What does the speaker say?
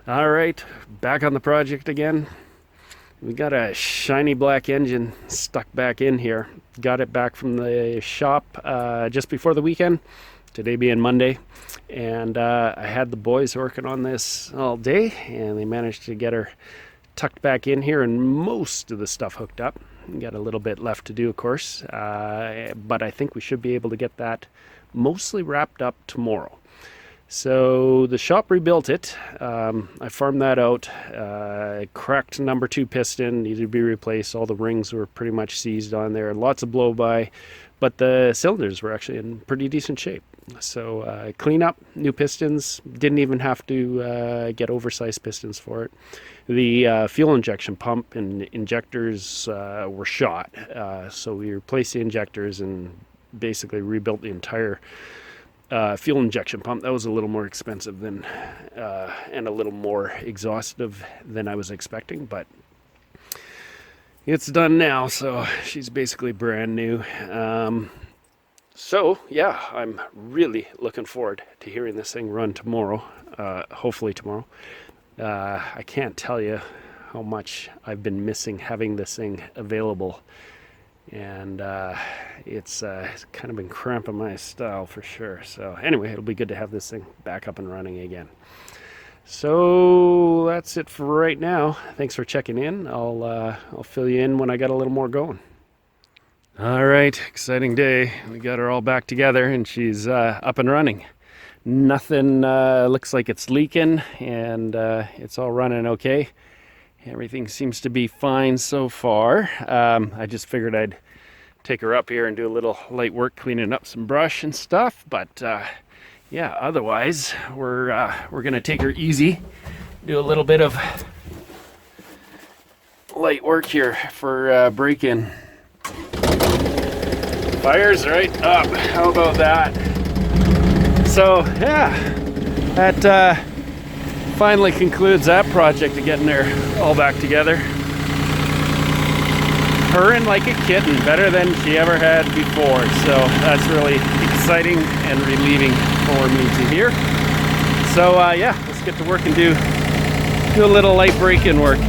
All right, back on the project again. We got a shiny black engine stuck back in here. Got it back from the shop just before the weekend, today being Monday. And I had the boys working on this all day, and they managed to get her tucked back in here and most of the stuff hooked up. We got a little bit left to do, of course, but I think we should be able to get that mostly wrapped up tomorrow. So the shop rebuilt it. I farmed that out. Cracked number 2 piston, needed to be replaced. All the rings were pretty much seized on there. Lots of blow-by, but the cylinders were actually in pretty decent shape. So clean up, new pistons. Didn't even have to get oversized pistons for it. The fuel injection pump and injectors were shot. So we replaced the injectors and basically rebuilt the entire fuel injection pump. That was a little more expensive than and a little more exhaustive than I was expecting, but it's done now, so she's basically brand new. So yeah, I'm really looking forward to hearing this thing run tomorrow, hopefully tomorrow. I can't tell you how much I've been missing having this thing available, and it's kind of been cramping my style for sure. So anyway, it'll be good to have this thing back up and running again. So that's it for right now. Thanks for checking in. I'll fill you in when I got a little more going. All right, exciting day. We got her all back together and she's up and running. Nothing looks like it's leaking, and it's all running okay. Everything seems to be fine so far. I just figured I'd take her up here and do a little light work cleaning up some brush and stuff, but yeah, otherwise we're gonna take her easy, do a little bit of light work here for break-in. Fire's right up. How about that? So yeah, that finally concludes that project of getting her all back together. Purring like a kitten, better than she ever had before. So that's really exciting and relieving for me to hear. So yeah, let's get to work and do a little light break-in work.